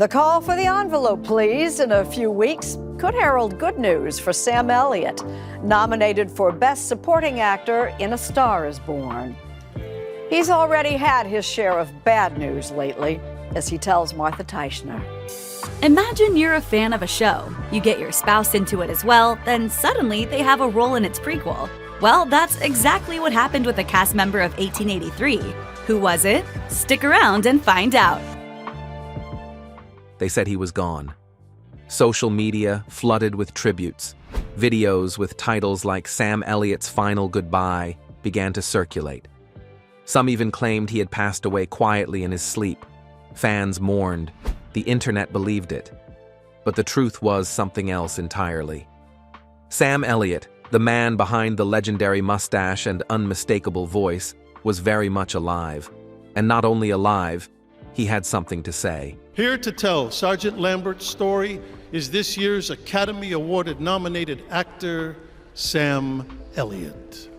The call for the envelope, please, in a few weeks could herald good news for Sam Elliott, nominated for Best Supporting Actor in A Star is Born. He's already had his share of bad news lately, as he tells Martha Teichner. Imagine you're a fan of a show. You get your spouse into it as well, then suddenly they have a role in its prequel. Well, that's exactly what happened with a cast member of 1883. Who was it? Stick around and find out. They said he was gone. Social media flooded with tributes. Videos with titles like Sam Elliott's Final Goodbye began to circulate. Some even claimed he had passed away quietly in his sleep. Fans mourned. The internet believed it. But the truth was something else entirely. Sam Elliott, the man behind the legendary mustache and unmistakable voice, was very much alive. And not only alive, he had something to say. Here to tell Sergeant Lambert's story is this year's Academy Award-nominated actor, Sam Elliott.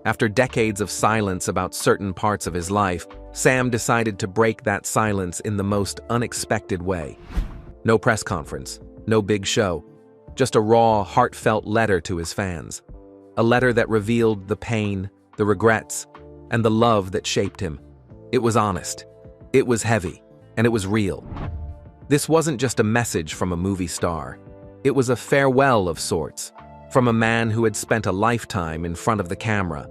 After decades of silence about certain parts of his life, Sam decided to break that silence in the most unexpected way. No press conference, no big show, just a raw, heartfelt letter to his fans. A letter that revealed the pain, the regrets, and the love that shaped him. It was honest, it was heavy, and it was real. This wasn't just a message from a movie star. It was a farewell of sorts, from a man who had spent a lifetime in front of the camera,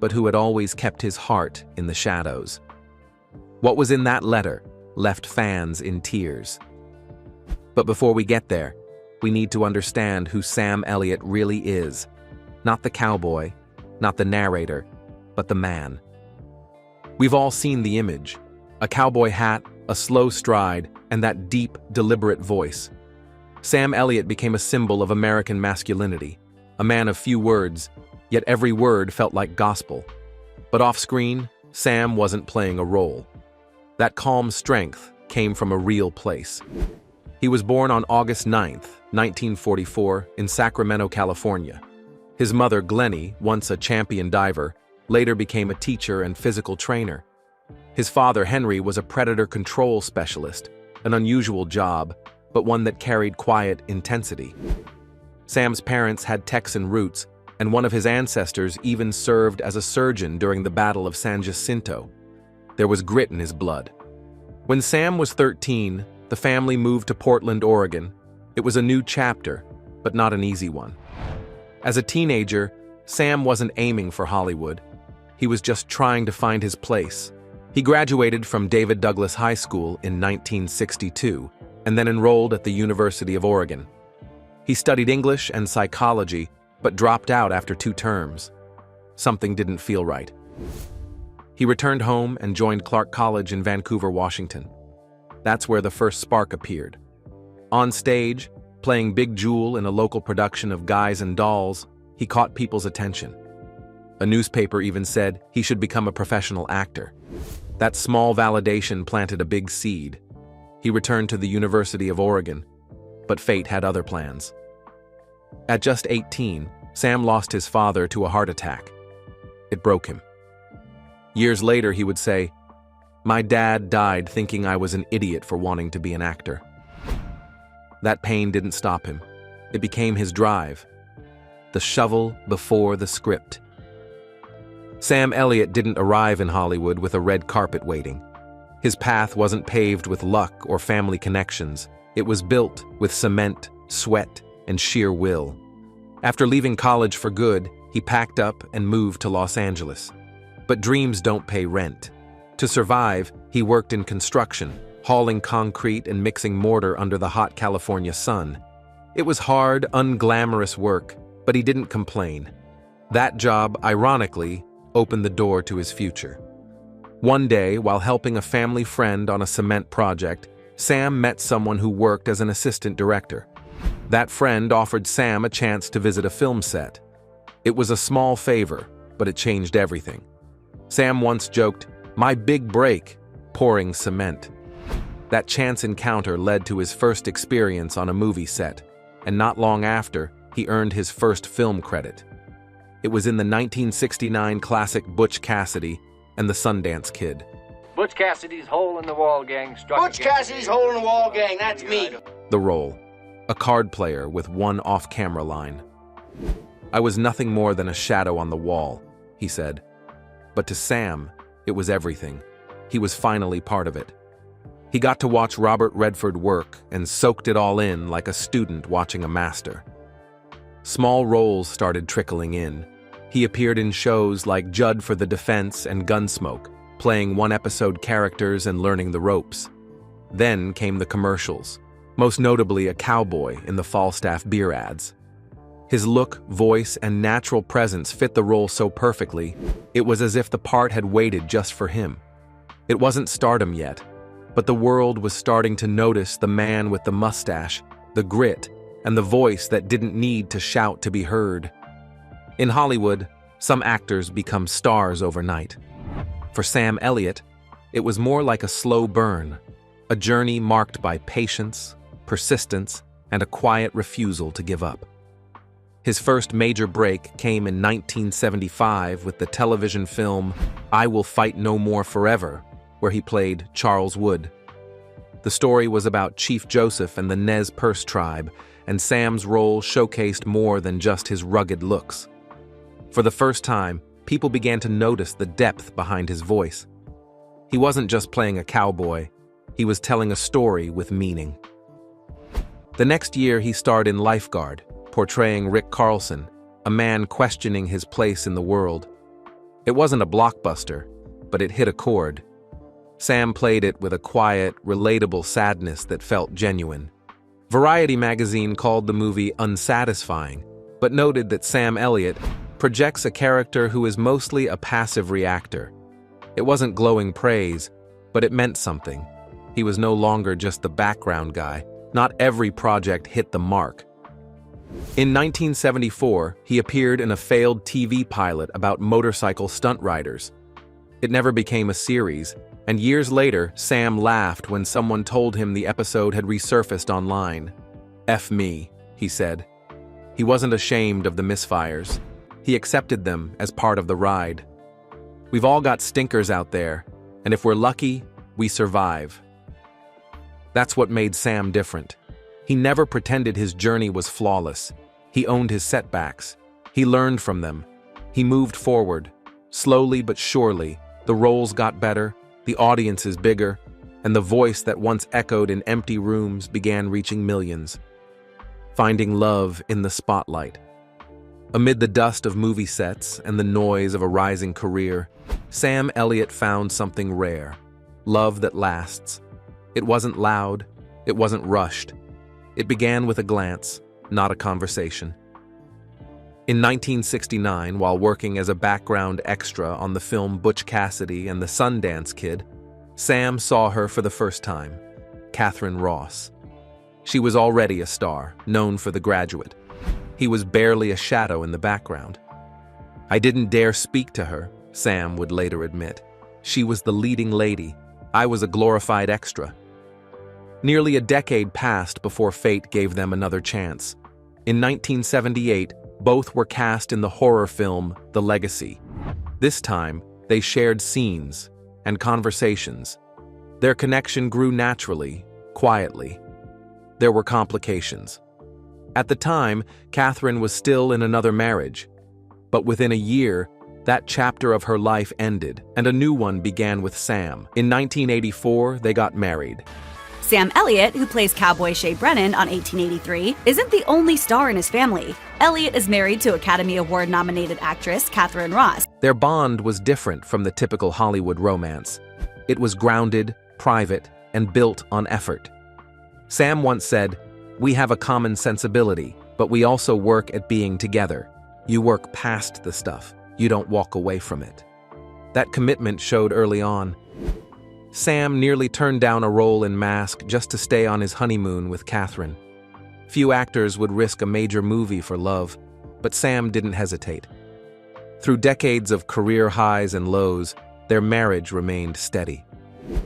but who had always kept his heart in the shadows. What was in that letter left fans in tears. But before we get there, we need to understand who Sam Elliott really is. Not the cowboy, not the narrator, but the man. We've all seen the image. A cowboy hat, a slow stride, and that deep, deliberate voice. Sam Elliott became a symbol of American masculinity, a man of few words, yet every word felt like gospel. But off-screen, Sam wasn't playing a role. That calm strength came from a real place. He was born on August 9th, 1944, in Sacramento, California. His mother, Glennie, once a champion diver, later became a teacher and physical trainer. His father, Henry, was a predator control specialist, an unusual job, but one that carried quiet intensity. Sam's parents had Texan roots, and one of his ancestors even served as a surgeon during the Battle of San Jacinto. There was grit in his blood. When Sam was 13, the family moved to Portland, Oregon. It was a new chapter, but not an easy one. As a teenager, Sam wasn't aiming for Hollywood. He was just trying to find his place. He graduated from David Douglas High School in 1962 and then enrolled at the University of Oregon. He studied English and psychology, but dropped out after 2 terms. Something didn't feel right. He returned home and joined Clark College in Vancouver, Washington. That's where the first spark appeared. On stage, playing Big Jewel in a local production of Guys and Dolls, he caught people's attention. A newspaper even said he should become a professional actor. That small validation planted a big seed. He returned to the University of Oregon, but fate had other plans. At just 18, Sam lost his father to a heart attack. It broke him. Years later, he would say, "My dad died thinking I was an idiot for wanting to be an actor." That pain didn't stop him. It became his drive. The shovel before the script. Sam Elliott didn't arrive in Hollywood with a red carpet waiting. His path wasn't paved with luck or family connections. It was built with cement, sweat, and sheer will. After leaving college for good, he packed up and moved to Los Angeles. But dreams don't pay rent. To survive, he worked in construction, hauling concrete and mixing mortar under the hot California sun. It was hard, unglamorous work, but he didn't complain. That job, ironically, opened the door to his future. One day, while helping a family friend on a cement project, Sam met someone who worked as an assistant director. That friend offered Sam a chance to visit a film set. It was a small favor, but it changed everything. Sam once joked, "My big break," pouring cement. That chance encounter led to his first experience on a movie set, and not long after, he earned his first film credit. It was in the 1969 classic Butch Cassidy and the Sundance Kid. Butch Cassidy's Hole in the Wall Gang struck Butch Cassidy's Hole in the Wall Gang, that's me. The role: a card player with one off-camera line. "I was nothing more than a shadow on the wall," he said. But to Sam, it was everything. He was finally part of it. He got to watch Robert Redford work and soaked it all in like a student watching a master. Small roles started trickling in. He appeared in shows like Judd for the Defense and Gunsmoke, playing one-episode characters and learning the ropes. Then came the commercials, most notably a cowboy in the Falstaff beer ads. His look, voice, and natural presence fit the role so perfectly, it was as if the part had waited just for him. It wasn't stardom yet, but the world was starting to notice the man with the mustache, the grit, and the voice that didn't need to shout to be heard. In Hollywood, some actors become stars overnight. For Sam Elliott, it was more like a slow burn, a journey marked by patience, persistence, and a quiet refusal to give up. His first major break came in 1975 with the television film I Will Fight No More Forever, where he played Charles Wood. The story was about Chief Joseph and the Nez Perce tribe, and Sam's role showcased more than just his rugged looks. For the first time, people began to notice the depth behind his voice. He wasn't just playing a cowboy, he was telling a story with meaning. The next year he starred in Lifeguard, portraying Rick Carlson, a man questioning his place in the world. It wasn't a blockbuster, but it hit a chord. Sam played it with a quiet, relatable sadness that felt genuine. Variety magazine called the movie unsatisfying, but noted that Sam Elliott projects a character who is mostly a passive reactor. It wasn't glowing praise, but it meant something. He was no longer just the background guy. Not every project hit the mark. In 1974, he appeared in a failed TV pilot about motorcycle stunt riders. It never became a series, and years later, Sam laughed when someone told him the episode had resurfaced online. "F me," he said. He wasn't ashamed of the misfires. He accepted them as part of the ride. We've all got stinkers out there, and if we're lucky, we survive. That's what made Sam different. He never pretended his journey was flawless. He owned his setbacks. He learned from them. He moved forward. Slowly but surely, the roles got better, the audiences bigger, and the voice that once echoed in empty rooms began reaching millions. Finding love in the spotlight. Amid the dust of movie sets and the noise of a rising career, Sam Elliott found something rare. Love that lasts. It wasn't loud. It wasn't rushed. It began with a glance, not a conversation. In 1969, while working as a background extra on the film Butch Cassidy and the Sundance Kid, Sam saw her for the first time, Katharine Ross. She was already a star, known for The Graduate. He was barely a shadow in the background. "I didn't dare speak to her," Sam would later admit. "She was the leading lady. I was a glorified extra." Nearly a decade passed before fate gave them another chance. In 1978, both were cast in the horror film The Legacy. This time, they shared scenes and conversations. Their connection grew naturally, quietly. There were complications. At the time, Katharine was still in another marriage. But within a year, that chapter of her life ended, and a new one began with Sam. In 1984, they got married. Sam Elliott, who plays Cowboy Shea Brennan on 1883, isn't the only star in his family. Elliott is married to Academy Award-nominated actress Katharine Ross. Their bond was different from the typical Hollywood romance. It was grounded, private, and built on effort. Sam once said, "We have a common sensibility, but we also work at being together. You work past the stuff. You don't walk away from it." That commitment showed early on. Sam nearly turned down a role in Mask just to stay on his honeymoon with Katharine. Few actors would risk a major movie for love, but Sam didn't hesitate. Through decades of career highs and lows, their marriage remained steady.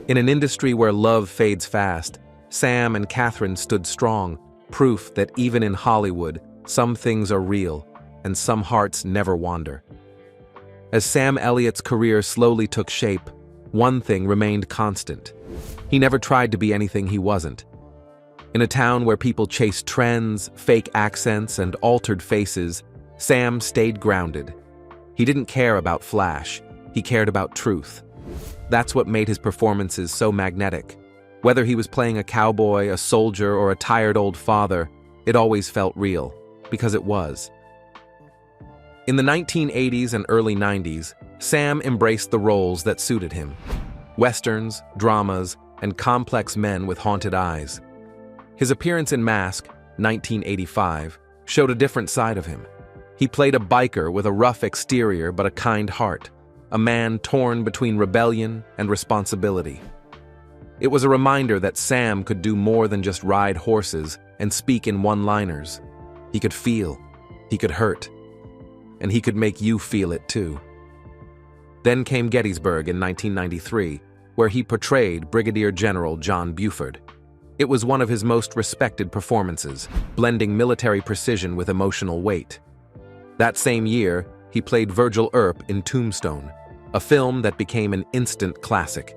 In an industry where love fades fast, Sam and Katharine stood strong, proof that even in Hollywood, some things are real, and some hearts never wander. As Sam Elliott's career slowly took shape, one thing remained constant. He never tried to be anything he wasn't. In a town where people chased trends, fake accents, and altered faces, Sam stayed grounded. He didn't care about flash. He cared about truth. That's what made his performances so magnetic. Whether he was playing a cowboy, a soldier, or a tired old father, it always felt real, because it was. In the 1980s and early 90s, Sam embraced the roles that suited him. Westerns, dramas, and complex men with haunted eyes. His appearance in Mask, 1985, showed a different side of him. He played a biker with a rough exterior but a kind heart, a man torn between rebellion and responsibility. It was a reminder that Sam could do more than just ride horses and speak in one-liners. He could feel, he could hurt, and he could make you feel it too. Then came Gettysburg in 1993, where he portrayed Brigadier General John Buford. It was one of his most respected performances, blending military precision with emotional weight. That same year, he played Virgil Earp in Tombstone, a film that became an instant classic.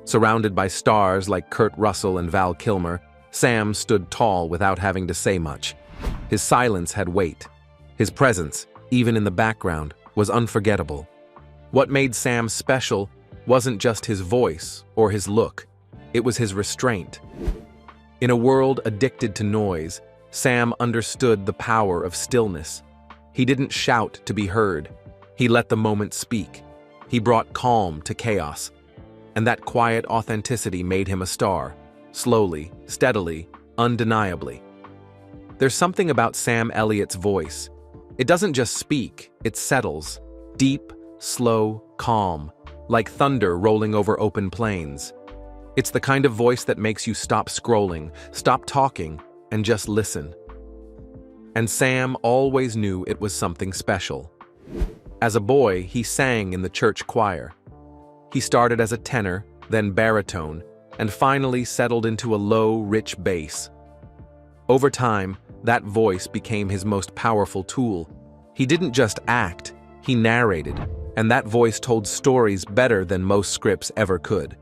Surrounded by stars like Kurt Russell and Val Kilmer, Sam stood tall without having to say much. His silence had weight. His presence, even in the background, was unforgettable. What made Sam special wasn't just his voice or his look, it was his restraint. In a world addicted to noise, Sam understood the power of stillness. He didn't shout to be heard. He let the moment speak. He brought calm to chaos. And that quiet authenticity made him a star, slowly, steadily, undeniably. There's something about Sam Elliott's voice. It doesn't just speak, it settles. Deep, slow, calm, like thunder rolling over open plains. It's the kind of voice that makes you stop scrolling, stop talking, and just listen. And Sam always knew it was something special. As a boy, he sang in the church choir. He started as a tenor, then baritone, and finally settled into a low, rich bass. Over time, that voice became his most powerful tool. He didn't just act, he narrated, and that voice told stories better than most scripts ever could.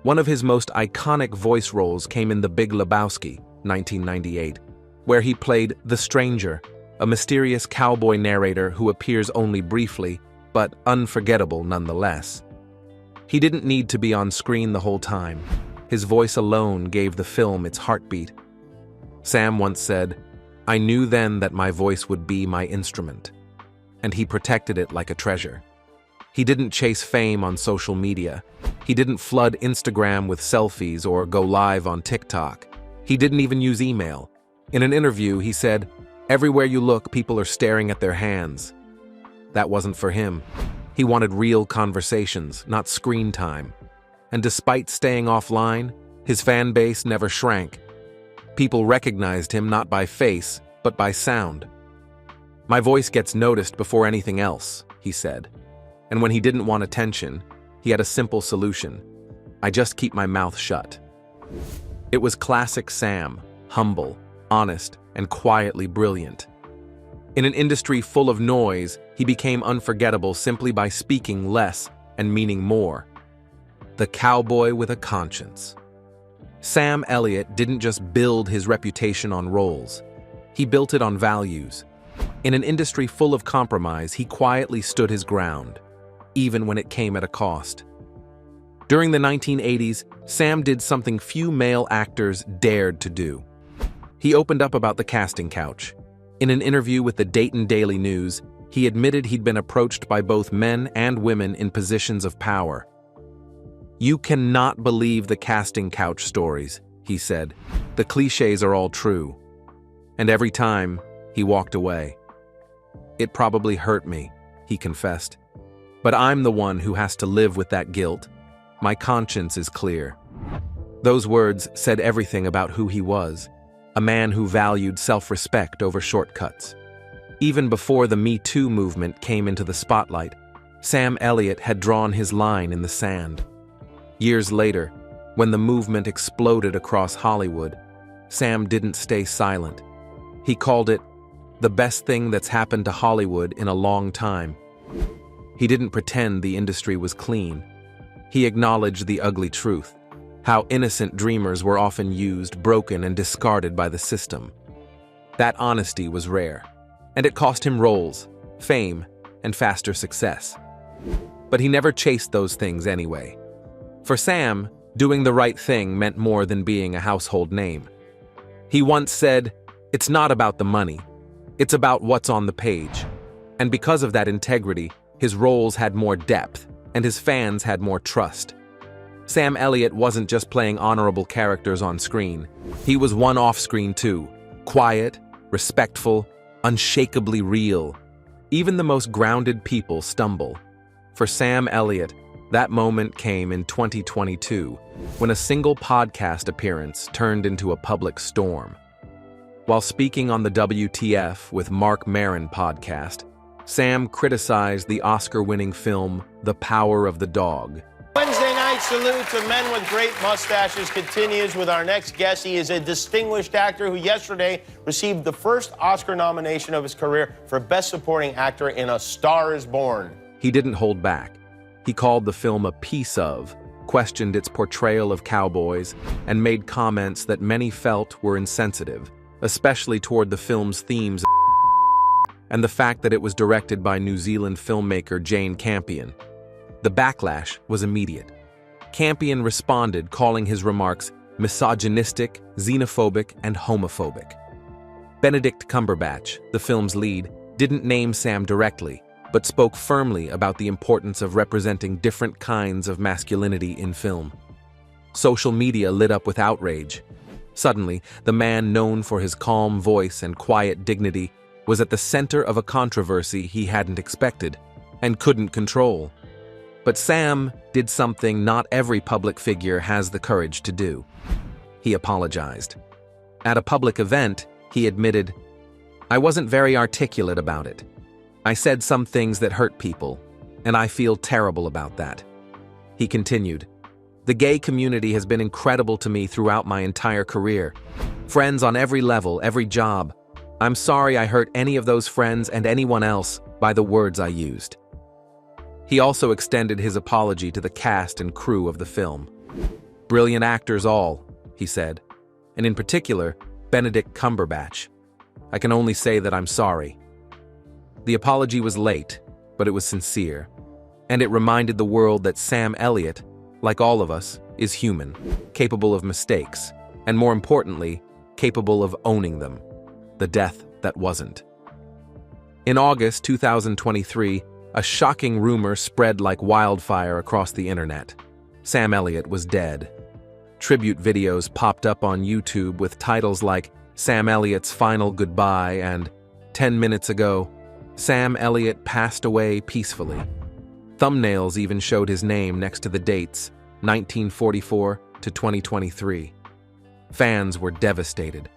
One of his most iconic voice roles came in The Big Lebowski, 1998, where he played the Stranger, a mysterious cowboy narrator who appears only briefly, but unforgettable nonetheless. He didn't need to be on screen the whole time. His voice alone gave the film its heartbeat. Sam once said, "I knew then that my voice would be my instrument," and he protected it like a treasure. He didn't chase fame on social media. He didn't flood Instagram with selfies or go live on TikTok. He didn't even use email. In an interview, he said, "Everywhere you look, people are staring at their hands." That wasn't for him. He wanted real conversations, not screen time. And despite staying offline, his fan base never shrank. People recognized him not by face, but by sound. "My voice gets noticed before anything else," he said. And when he didn't want attention, he had a simple solution. "I just keep my mouth shut." It was classic Sam, humble, honest, and quietly brilliant. In an industry full of noise, he became unforgettable simply by speaking less and meaning more. The cowboy with a conscience. Sam Elliott didn't just build his reputation on roles. He built it on values. In an industry full of compromise, he quietly stood his ground, even when it came at a cost. During the 1980s, Sam did something few male actors dared to do. He opened up about the casting couch. In an interview with the Dayton Daily News, he admitted he'd been approached by both men and women in positions of power. "You cannot believe the casting couch stories," he said. "The cliches are all true." And every time, he walked away. "It probably hurt me," he confessed. "But I'm the one who has to live with that guilt. My conscience is clear." Those words said everything about who he was. A man who valued self-respect over shortcuts. Even before the Me Too movement came into the spotlight, Sam Elliott had drawn his line in the sand. Years later, when the movement exploded across Hollywood, Sam didn't stay silent. He called it the best thing that's happened to Hollywood in a long time. He didn't pretend the industry was clean. He acknowledged the ugly truth, how innocent dreamers were often used, broken, and discarded by the system. That honesty was rare, and it cost him roles, fame, and faster success. But he never chased those things anyway. For Sam, doing the right thing meant more than being a household name. He once said, "It's not about the money, it's about what's on the page." And because of that integrity, his roles had more depth, and his fans had more trust. Sam Elliott wasn't just playing honorable characters on screen. He was one off-screen too, quiet, respectful, unshakably real. Even the most grounded people stumble. For Sam Elliott, that moment came in 2022, when a single podcast appearance turned into a public storm. While speaking on the WTF with Mark Maron podcast, Sam criticized the Oscar-winning film The Power of the Dog. Wednesday night salute to men with great mustaches continues with our next guest. He is a distinguished actor who yesterday received the first Oscar nomination of his career for Best Supporting Actor in A Star is Born. He didn't hold back. He called the film a piece of, questioned its portrayal of cowboys, and made comments that many felt were insensitive, especially toward the film's themes and the fact that it was directed by New Zealand filmmaker Jane Campion. The backlash was immediate. Campion responded, calling his remarks misogynistic, xenophobic, and homophobic. Benedict Cumberbatch, the film's lead, didn't name Sam directly, but spoke firmly about the importance of representing different kinds of masculinity in film. Social media lit up with outrage. Suddenly, the man known for his calm voice and quiet dignity was at the center of a controversy he hadn't expected and couldn't control. But Sam did something not every public figure has the courage to do. He apologized. At a public event, he admitted, "I wasn't very articulate about it. I said some things that hurt people, and I feel terrible about that." He continued, "The gay community has been incredible to me throughout my entire career. Friends on every level, every job. I'm sorry I hurt any of those friends and anyone else by the words I used." He also extended his apology to the cast and crew of the film. "Brilliant actors all," he said, "and in particular, Benedict Cumberbatch. I can only say that I'm sorry." The apology was late, but it was sincere, and it reminded the world that Sam Elliott, like all of us, is human, capable of mistakes, and more importantly, capable of owning them. The death that wasn't. In August 2023, a shocking rumor spread like wildfire across the internet. Sam Elliott was dead. Tribute videos popped up on YouTube with titles like "Sam Elliott's Final Goodbye" and "10 minutes ago, Sam Elliott passed away peacefully." Thumbnails even showed his name next to the dates, 1944 to 2023. Fans were devastated.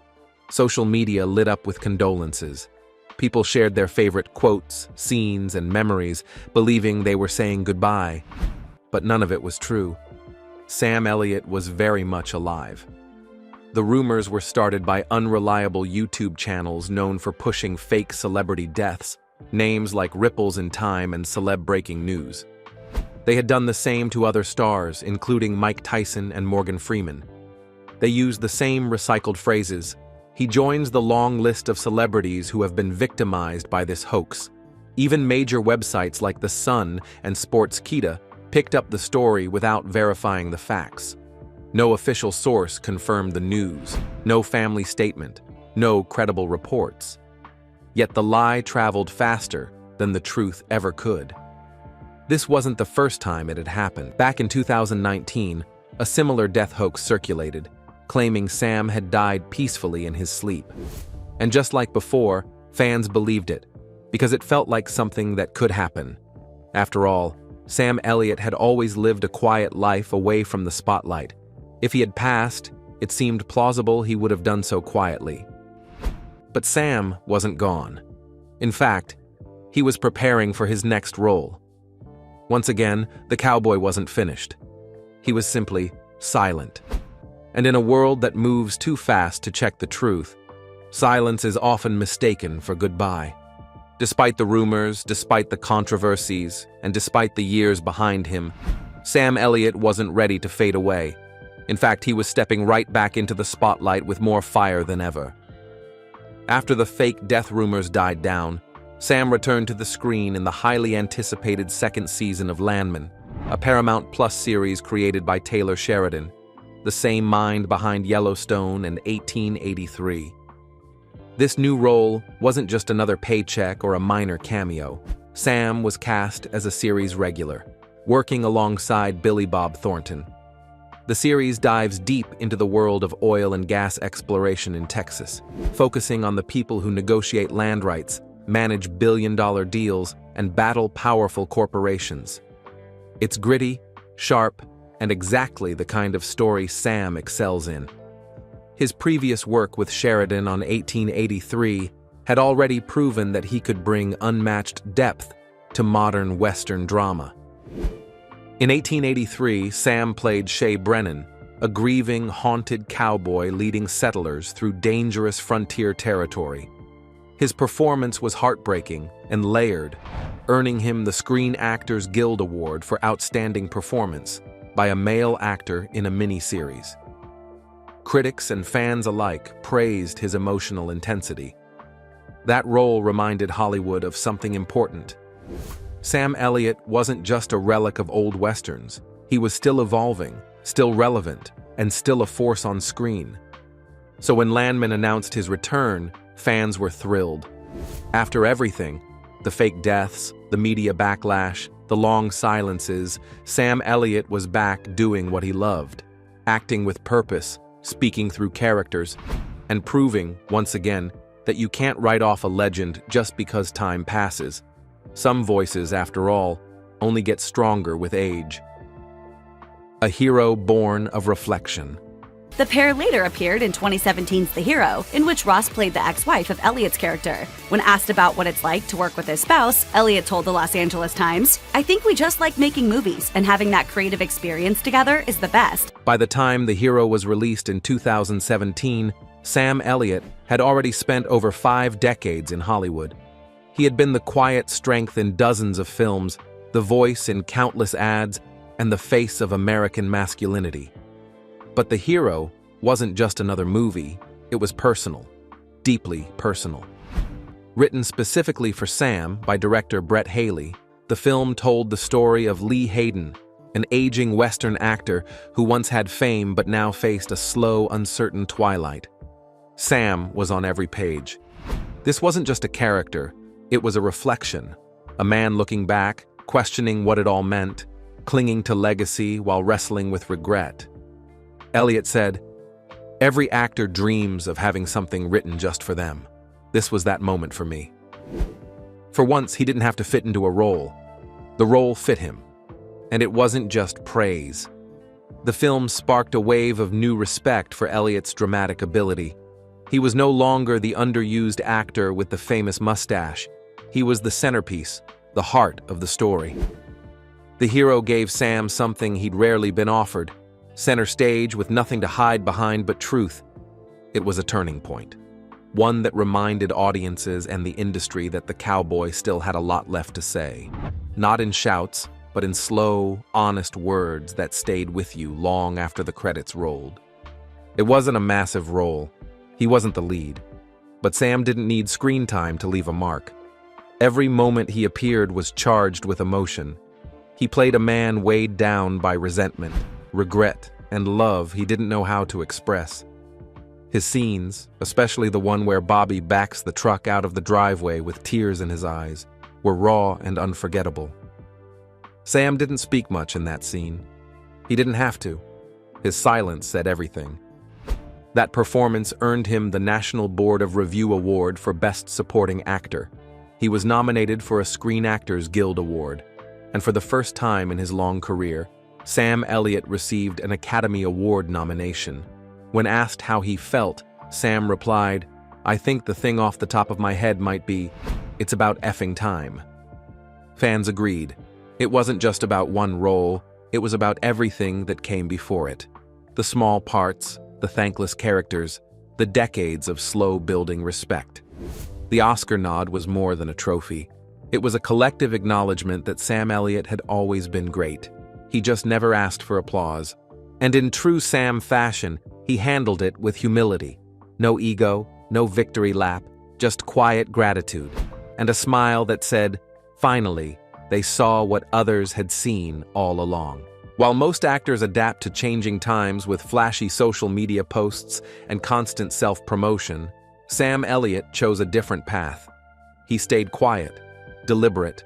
Social media lit up with condolences. People shared their favorite quotes, scenes, and memories, believing they were saying goodbye. But none of it was true. Sam Elliott was very much alive. The rumors were started by unreliable YouTube channels known for pushing fake celebrity deaths, names like Ripples in Time and Celeb Breaking News. They had done the same to other stars, including Mike Tyson and Morgan Freeman. They used the same recycled phrases. He joins the long list of celebrities who have been victimized by this hoax. Even major websites like The Sun and Sportskeeda picked up the story without verifying the facts. No official source confirmed the news, no family statement, no credible reports. Yet the lie traveled faster than the truth ever could. This wasn't the first time it had happened. Back in 2019, a similar death hoax circulated, claiming Sam had died peacefully in his sleep. And just like before, fans believed it, because it felt like something that could happen. After all, Sam Elliott had always lived a quiet life away from the spotlight. If he had passed, it seemed plausible he would have done so quietly. But Sam wasn't gone. In fact, he was preparing for his next role. Once again, the cowboy wasn't finished. He was simply silent. And in a world that moves too fast to check the truth, silence is often mistaken for goodbye. Despite the rumors, despite the controversies, and despite the years behind him, Sam Elliott wasn't ready to fade away. In fact, he was stepping right back into the spotlight with more fire than ever. After the fake death rumors died down, Sam returned to the screen in the highly anticipated second season of Landman, a Paramount Plus series created by Taylor Sheridan, the same mind behind Yellowstone and 1883. This new role wasn't just another paycheck or a minor cameo. Sam was cast as a series regular, working alongside Billy Bob Thornton. The series dives deep into the world of oil and gas exploration in Texas, focusing on the people who negotiate land rights, manage billion-dollar deals, and battle powerful corporations. It's gritty, sharp, and exactly the kind of story Sam excels in. His previous work with Sheridan on 1883 had already proven that he could bring unmatched depth to modern Western drama. In 1883, Sam played Shea Brennan, a grieving, haunted cowboy leading settlers through dangerous frontier territory. His performance was heartbreaking and layered, earning him the Screen Actors Guild Award for Outstanding Performance by a male actor in a miniseries. Critics and fans alike praised his emotional intensity. That role reminded Hollywood of something important. Sam Elliott wasn't just a relic of old westerns. He was still evolving, still relevant, and still a force on screen. So when Landman announced his return, fans were thrilled. After everything, the fake deaths, the media backlash, the long silences, Sam Elliott was back doing what he loved, acting with purpose, speaking through characters, and proving, once again, that you can't write off a legend just because time passes. Some voices, after all, only get stronger with age. A hero born of reflection. The pair later appeared in 2017's The Hero, in which Ross played the ex-wife of Elliott's character. When asked about what it's like to work with his spouse, Elliott told the Los Angeles Times, "I think we just like making movies, and having that creative experience together is the best." By the time The Hero was released in 2017, Sam Elliott had already spent over 5 decades in Hollywood. He had been the quiet strength in dozens of films, the voice in countless ads, and the face of American masculinity. But The Hero wasn't just another movie, it was personal, deeply personal. Written specifically for Sam by director Brett Haley, the film told the story of Lee Hayden, an aging Western actor who once had fame but now faced a slow, uncertain twilight. Sam was on every page. This wasn't just a character, it was a reflection, a man looking back, questioning what it all meant, clinging to legacy while wrestling with regret. Elliott said, "Every actor dreams of having something written just for them. This was that moment for me." For once, he didn't have to fit into a role. The role fit him. And it wasn't just praise. The film sparked a wave of new respect for Elliott's dramatic ability. He was no longer the underused actor with the famous mustache. He was the centerpiece, the heart of the story. The Hero gave Sam something he'd rarely been offered. Center stage with nothing to hide behind but truth. It was a turning point. One that reminded audiences and the industry that the cowboy still had a lot left to say. Not in shouts, but in slow, honest words that stayed with you long after the credits rolled. It wasn't a massive role. He wasn't the lead. But Sam didn't need screen time to leave a mark. Every moment he appeared was charged with emotion. He played a man weighed down by resentment, regret, and love he didn't know how to express. His scenes, especially the one where Bobby backs the truck out of the driveway with tears in his eyes, were raw and unforgettable. Sam didn't speak much in that scene. He didn't have to. His silence said everything. That performance earned him the National Board of Review Award for Best Supporting Actor. He was nominated for a Screen Actors Guild Award, and for the first time in his long career, Sam Elliott received an Academy Award nomination. When asked how he felt, Sam replied, "I think the thing off the top of my head might be, it's about effing time." Fans agreed. It wasn't just about one role, it was about everything that came before it. The small parts, the thankless characters, the decades of slow-building respect. The Oscar nod was more than a trophy. It was a collective acknowledgement that Sam Elliott had always been great. He just never asked for applause. And in true Sam fashion, he handled it with humility. No ego, no victory lap, just quiet gratitude, and a smile that said, finally, they saw what others had seen all along. While most actors adapt to changing times with flashy social media posts and constant self-promotion, Sam Elliott chose a different path. He stayed quiet, deliberate,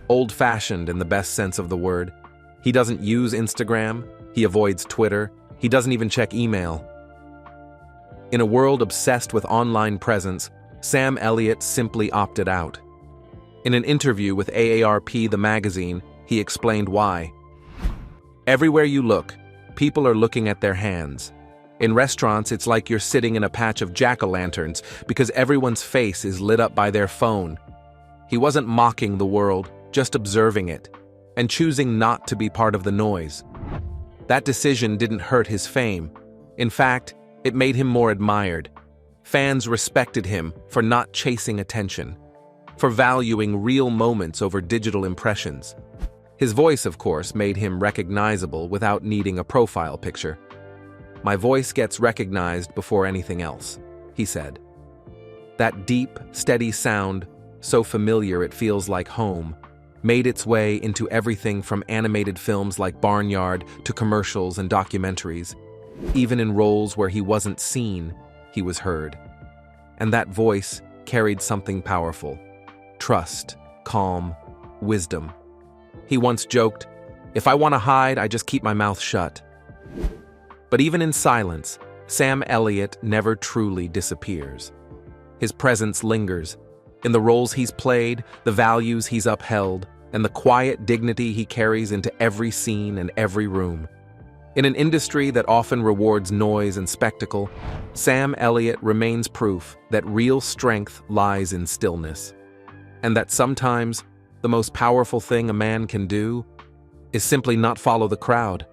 old-fashioned in the best sense of the word. He doesn't use Instagram, he avoids Twitter, he doesn't even check email. In a world obsessed with online presence, Sam Elliott simply opted out. In an interview with AARP, the magazine, he explained why. Everywhere you look, people are looking at their hands. In restaurants, it's like you're sitting in a patch of jack-o'-lanterns because everyone's face is lit up by their phone. He wasn't mocking the world, just observing it, and choosing not to be part of the noise. That decision didn't hurt his fame. In fact, it made him more admired. Fans respected him for not chasing attention, for valuing real moments over digital impressions. His voice, of course, made him recognizable without needing a profile picture. "My voice gets recognized before anything else," he said. That deep, steady sound, so familiar it feels like home, made its way into everything from animated films like Barnyard to commercials and documentaries. Even in roles where he wasn't seen, he was heard. And that voice carried something powerful: trust, calm, wisdom. He once joked, "If I want to hide, I just keep my mouth shut." But even in silence, Sam Elliott never truly disappears. His presence lingers. In the roles he's played, the values he's upheld, and the quiet dignity he carries into every scene and every room. In an industry that often rewards noise and spectacle, Sam Elliott remains proof that real strength lies in stillness, and that sometimes the most powerful thing a man can do is simply not follow the crowd.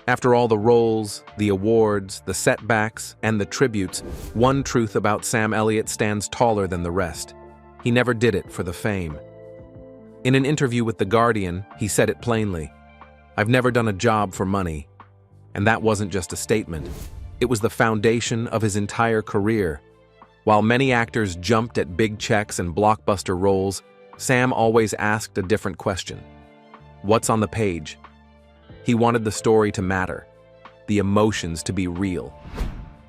After all the roles, the awards, the setbacks, and the tributes, one truth about Sam Elliott stands taller than the rest. He never did it for the fame. In an interview with The Guardian, he said it plainly: "I've never done a job for money." And that wasn't just a statement. It was the foundation of his entire career. While many actors jumped at big checks and blockbuster roles, Sam always asked a different question. What's on the page? He wanted the story to matter, the emotions to be real.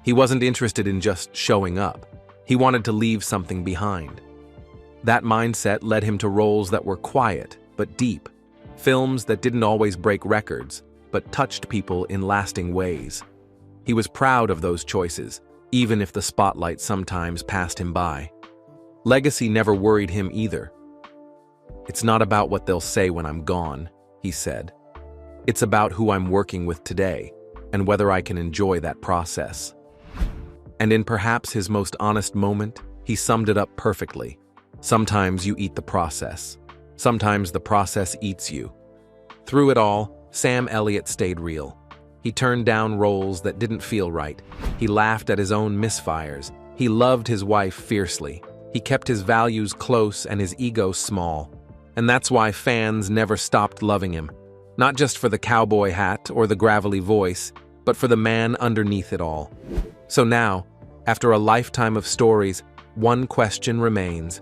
He wasn't interested in just showing up. He wanted to leave something behind. That mindset led him to roles that were quiet but deep, films that didn't always break records, but touched people in lasting ways. He was proud of those choices, even if the spotlight sometimes passed him by. Legacy never worried him either. "It's not about what they'll say when I'm gone," he said. "It's about who I'm working with today, and whether I can enjoy that process." And in perhaps his most honest moment, he summed it up perfectly. Sometimes you eat the process. Sometimes the process eats you. Through it all, Sam Elliott stayed real. He turned down roles that didn't feel right. He laughed at his own misfires. He loved his wife fiercely. He kept his values close and his ego small. And that's why fans never stopped loving him. Not just for the cowboy hat or the gravelly voice, but for the man underneath it all. So now, after a lifetime of stories, one question remains.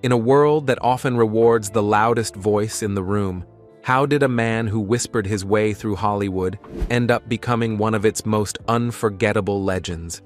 In a world that often rewards the loudest voice in the room, how did a man who whispered his way through Hollywood end up becoming one of its most unforgettable legends?